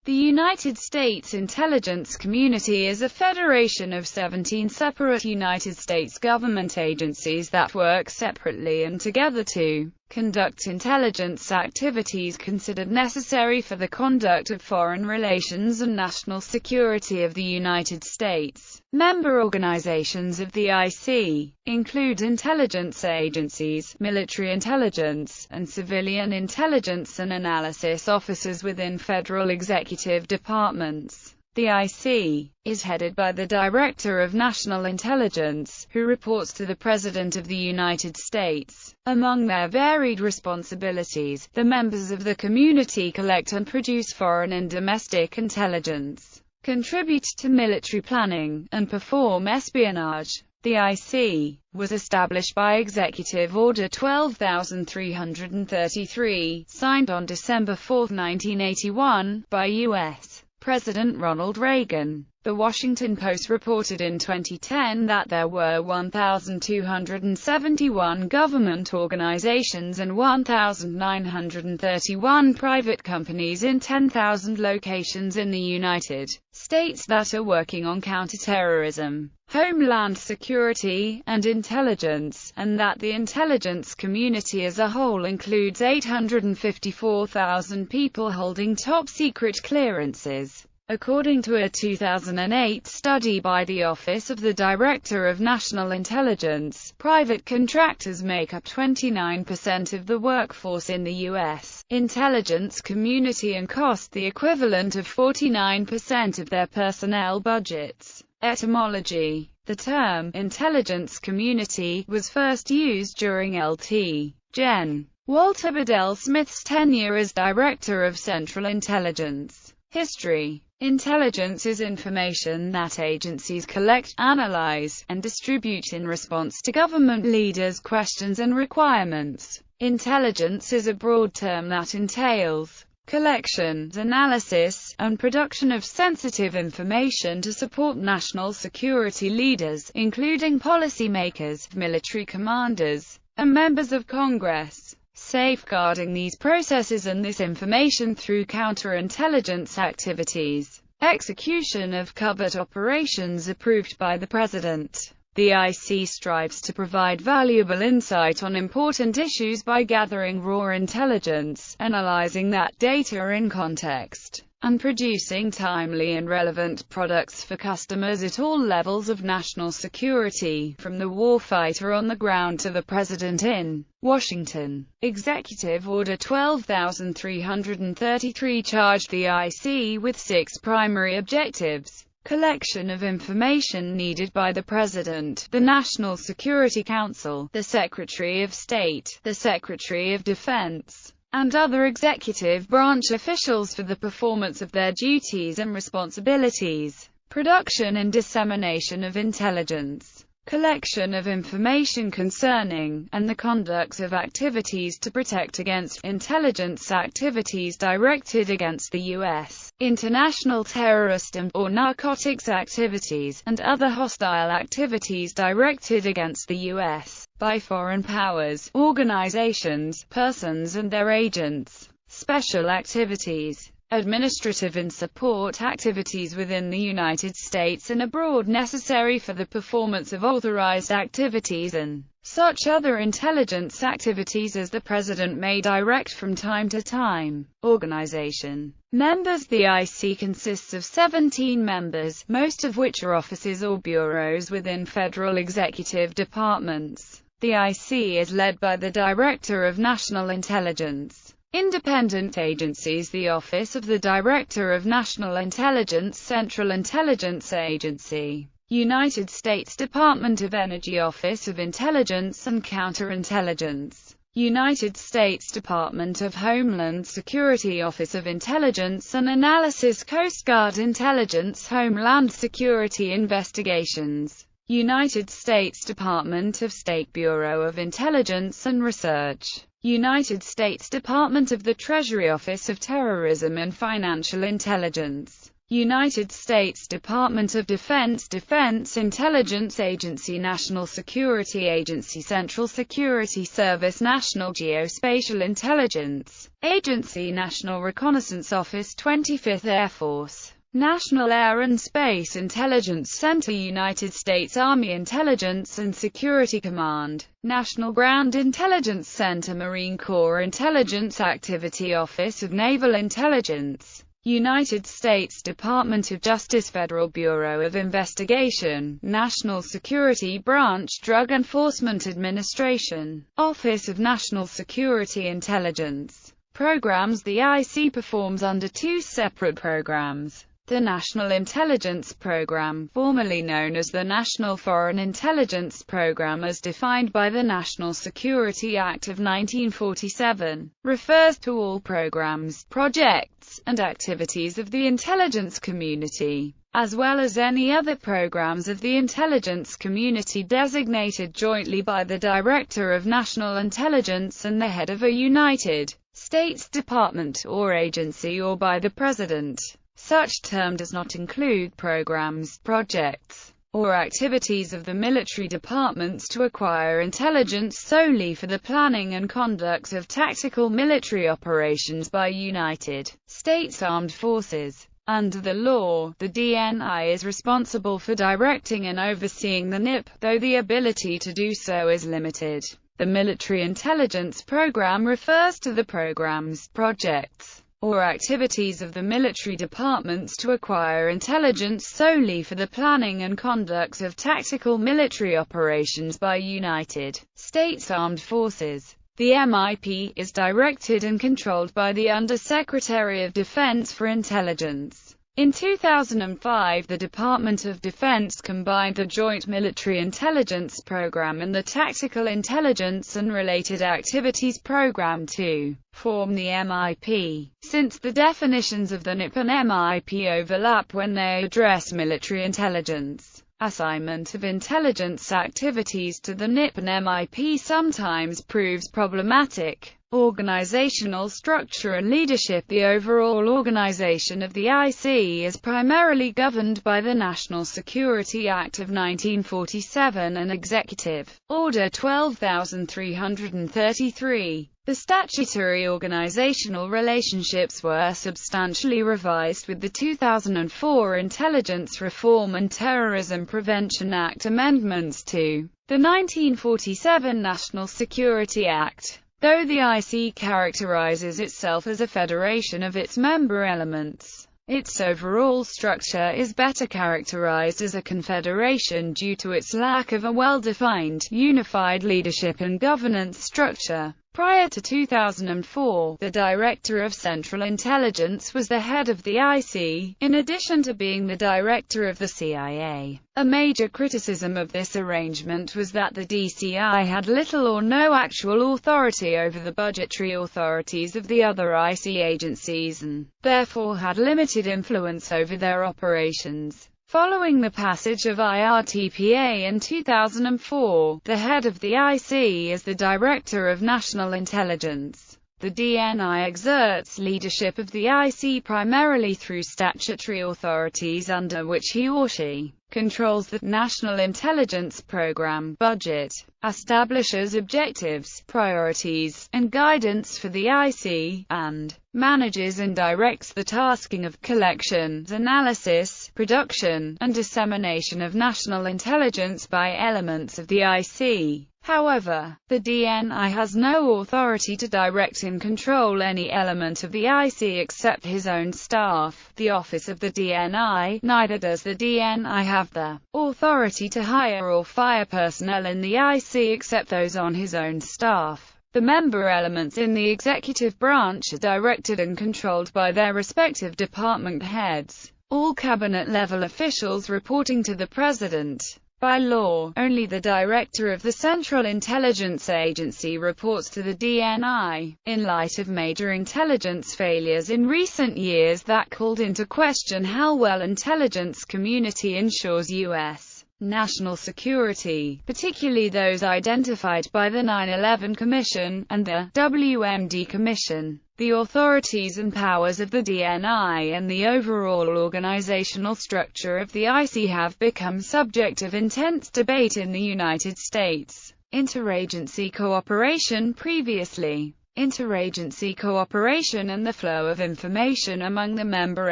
The United States intelligence community is a federation of 17 separate United States government agencies that work separately and together to conduct intelligence activities considered necessary for the conduct of foreign relations and national security of the United States. Member organizations of the IC include intelligence agencies, military intelligence, and civilian intelligence and analysis officers within federal executive departments. The IC is headed by the Director of National Intelligence, who reports to the President of the United States. Among their varied responsibilities, the members of the community collect and produce foreign and domestic intelligence, contribute to military planning, and perform espionage. The IC was established by Executive Order 12333, signed on December 4, 1981, by U.S. President Ronald Reagan. The Washington Post reported in 2010 that there were 1,271 government organizations and 1,931 private companies in 10,000 locations in the United States that are working on counterterrorism, homeland security, and intelligence, and that the intelligence community as a whole includes 854,000 people holding top-secret clearances. According to a 2008 study by the Office of the Director of National Intelligence, private contractors make up 29% of the workforce in the U.S. intelligence community and cost the equivalent of 49% of their personnel budgets. Etymology. The term intelligence community was first used during Lt. Gen. Walter Bedell Smith's tenure as Director of Central Intelligence. History. Intelligence is information that agencies collect, analyze, and distribute in response to government leaders' questions and requirements. Intelligence is a broad term that entails collection, analysis, and production of sensitive information to support national security leaders, including policymakers, military commanders, and members of Congress. Safeguarding these processes and this information through counterintelligence activities. Execution of covert operations approved by the President. The IC strives to provide valuable insight on important issues by gathering raw intelligence, analyzing that data in context, and producing timely and relevant products for customers at all levels of national security, from the warfighter on the ground to the President in Washington. Executive Order 12333 charged the IC with 6 primary objectives. Collection of information needed by the President, the National Security Council, the Secretary of State, the Secretary of Defense, and other executive branch officials for the performance of their duties and responsibilities. Production and dissemination of intelligence. Collection of information concerning, and the conduct of activities to protect against, intelligence activities directed against the U.S., international terrorist or narcotics activities, and other hostile activities directed against the U.S. by foreign powers, organizations, persons and their agents. Special activities. Administrative and support activities within the United States and abroad necessary for the performance of authorized activities and such other intelligence activities as the President may direct from time to time. Organization. Members. The IC consists of 17 members, most of which are offices or bureaus within federal executive departments. The IC is led by the Director of National Intelligence. Independent agencies. The Office of the Director of National Intelligence, Central Intelligence Agency, United States Department of Energy, Office of Intelligence and Counterintelligence, United States Department of Homeland Security, Office of Intelligence and Analysis, Coast Guard Intelligence, Homeland Security Investigations, United States Department of State, Bureau of Intelligence and Research, United States Department of the Treasury, Office of Terrorism and Financial Intelligence, United States Department of Defense, Defense Intelligence Agency, National Security Agency, Central Security Service, National Geospatial Intelligence Agency, National Reconnaissance Office, 25th Air Force, National Air and Space Intelligence Center, United States Army Intelligence and Security Command, National Ground Intelligence Center, Marine Corps Intelligence Activity Office of Naval Intelligence, United States Department of Justice, Federal Bureau of Investigation, National Security Branch, Drug Enforcement Administration, Office of National Security Intelligence Programs. The IC performs under two separate programs. The National Intelligence Program, formerly known as the National Foreign Intelligence Program as defined by the National Security Act of 1947, refers to all programs, projects, and activities of the intelligence community, as well as any other programs of the intelligence community designated jointly by the Director of National Intelligence and the head of a United States department or agency, or by the President. Such term does not include programs, projects, or activities of the military departments to acquire intelligence solely for the planning and conduct of tactical military operations by United States Armed Forces. Under the law, the DNI is responsible for directing and overseeing the NIP, though the ability to do so is limited. The Military Intelligence Program refers to the programs, projects, or activities of the military departments to acquire intelligence solely for the planning and conduct of tactical military operations by United States Armed Forces. The MIP is directed and controlled by the Under-Secretary of Defense for Intelligence. In 2005, the Department of Defense combined the Joint Military Intelligence Program and the Tactical Intelligence and Related Activities Program to form the MIP. Since the definitions of the NIP and MIP overlap when they address military intelligence, assignment of intelligence activities to the NIP and MIP sometimes proves problematic. Organizational structure and leadership. The overall organization of the IC is primarily governed by the National Security Act of 1947 and Executive Order 12333. The statutory organizational relationships were substantially revised with the 2004 Intelligence Reform and Terrorism Prevention Act amendments to the 1947 National Security Act. Though the IC characterizes itself as a federation of its member elements, its overall structure is better characterized as a confederation due to its lack of a well-defined, unified leadership and governance structure. Prior to 2004, the Director of Central Intelligence was the head of the IC, in addition to being the Director of the CIA. A major criticism of this arrangement was that the DCI had little or no actual authority over the budgetary authorities of the other IC agencies and, therefore, had limited influence over their operations. Following the passage of IRTPA in 2004, the head of the IC is the Director of National Intelligence. The DNI exerts leadership of the IC primarily through statutory authorities under which he or she controls the National Intelligence Program budget, establishes objectives, priorities, and guidance for the IC, and manages and directs the tasking of collection, analysis, production, and dissemination of national intelligence by elements of the IC. However, the DNI has no authority to direct and control any element of the IC except his own staff, the office of the DNI. Neither does the DNI have the authority to hire or fire personnel in the IC except those on his own staff. The member elements in the executive branch are directed and controlled by their respective department heads, all cabinet-level officials reporting to the President. By law, only the Director of the Central Intelligence Agency reports to the DNI. In light of major intelligence failures in recent years that called into question how well intelligence community ensures U.S. national security, particularly those identified by the 9/11 Commission, and the WMD Commission, The authorities and powers of the DNI and the overall organizational structure of the IC have become subject of intense debate in the United States. Interagency cooperation. Previously, interagency cooperation and the flow of information among the member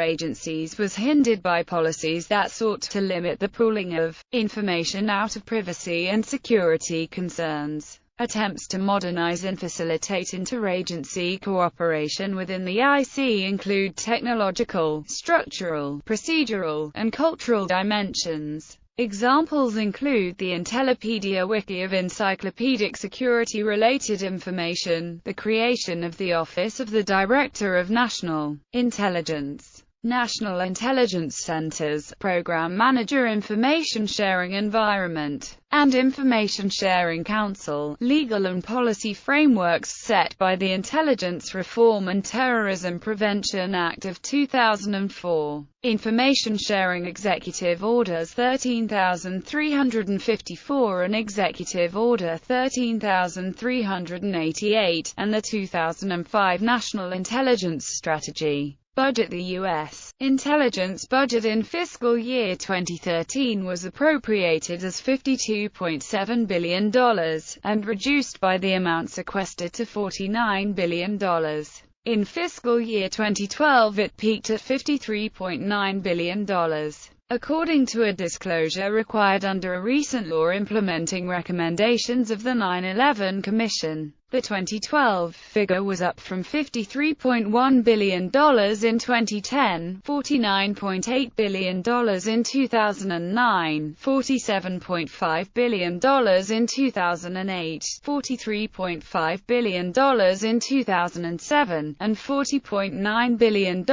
agencies was hindered by policies that sought to limit the pooling of information out of privacy and security concerns. Attempts to modernize and facilitate interagency cooperation within the IC include technological, structural, procedural, and cultural dimensions. Examples include the Intellipedia Wiki of encyclopedic security-related information, the creation of the Office of the Director of National Intelligence, National Intelligence Centers, Program Manager Information Sharing Environment, and Information Sharing Council, legal and policy frameworks set by the Intelligence Reform and Terrorism Prevention Act of 2004. Information Sharing Executive Orders 13,354 and Executive Order 13,388, and the 2005 National Intelligence Strategy. Budget. The U.S. intelligence budget in fiscal year 2013 was appropriated as $52.7 billion, and reduced by the amount sequestered to $49 billion. In fiscal year 2012 it peaked at $53.9 billion. According to a disclosure required under a recent law implementing recommendations of the 9/11 Commission, the 2012 figure was up from $53.1 billion in 2010, $49.8 billion in 2009, $47.5 billion in 2008, $43.5 billion in 2007, and $40.9 billion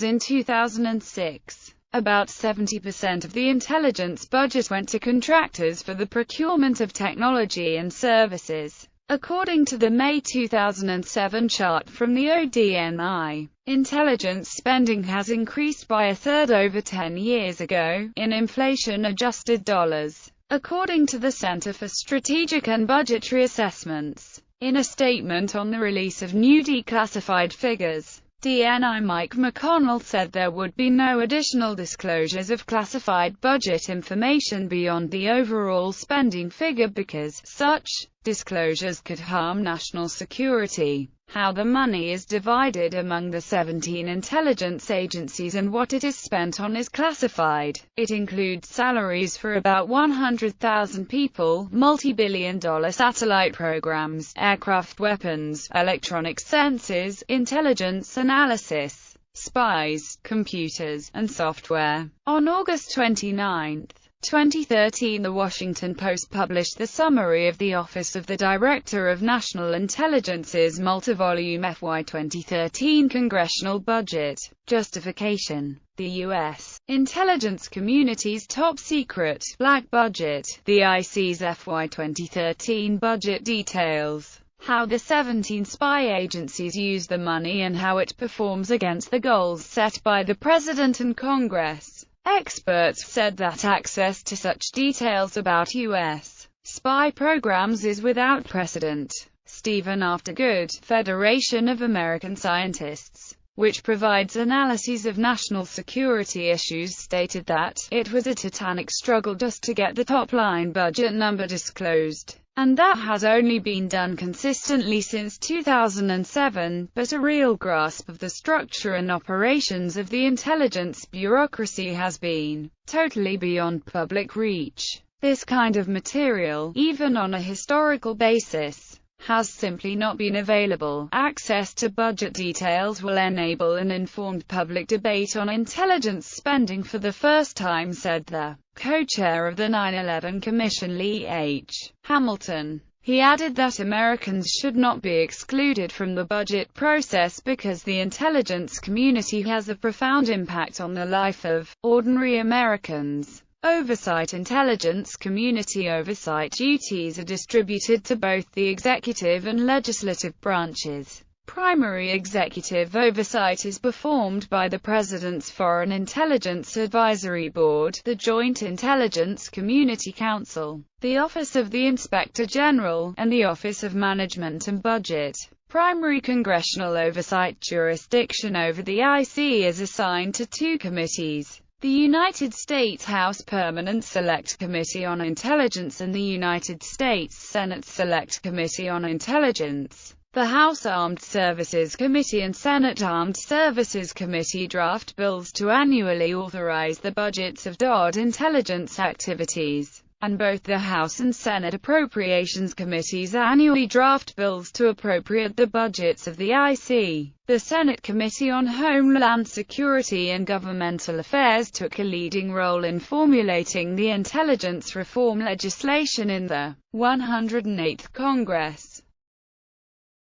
in 2006. About 70% of the intelligence budget went to contractors for the procurement of technology and services. According to the May 2007 chart from the ODNI, intelligence spending has increased by a third over 10 years ago, in inflation-adjusted dollars, according to the Center for Strategic and Budgetary Assessments. In a statement on the release of new declassified figures, DNI Mike McConnell said there would be no additional disclosures of classified budget information beyond the overall spending figure because such disclosures could harm national security. How the money is divided among the 17 intelligence agencies and what it is spent on is classified. It includes salaries for about 100,000 people, multi-billion-dollar satellite programs, aircraft weapons, electronic sensors, intelligence analysis, spies, computers, and software. On August 29, 2013, The Washington Post published the summary of the Office of the Director of National Intelligence's multi-volume FY 2013 congressional budget. Justification: the U.S. intelligence community's top-secret, black budget. The IC's FY 2013 budget details how the 17 spy agencies use the money and how it performs against the goals set by the President and Congress. Experts said that access to such details about U.S. spy programs is without precedent. Stephen Aftergood, Federation of American Scientists, which provides analyses of national security issues, stated that it was a titanic struggle just to get the top-line budget number disclosed, and that has only been done consistently since 2007, but a real grasp of the structure and operations of the intelligence bureaucracy has been totally beyond public reach. This kind of material, even on a historical basis, has simply not been available. Access to budget details will enable an informed public debate on intelligence spending for the first time, said the co-chair of the 9/11 Commission, Lee H. Hamilton. He added that Americans should not be excluded from the budget process because the intelligence community has a profound impact on the life of ordinary Americans. Oversight: intelligence community oversight duties are distributed to both the executive and legislative branches. Primary executive oversight is performed by the President's Foreign Intelligence Advisory Board, the Joint Intelligence Community Council, the Office of the Inspector General, and the Office of Management and Budget. Primary congressional oversight jurisdiction over the IC is assigned to two committees: the United States House Permanent Select Committee on Intelligence and the United States Senate Select Committee on Intelligence. The House Armed Services Committee and Senate Armed Services Committee draft bills to annually authorize the budgets of DoD intelligence activities, and both the House and Senate Appropriations Committees annually draft bills to appropriate the budgets of the IC. The Senate Committee on Homeland Security and Governmental Affairs took a leading role in formulating the intelligence reform legislation in the 108th Congress.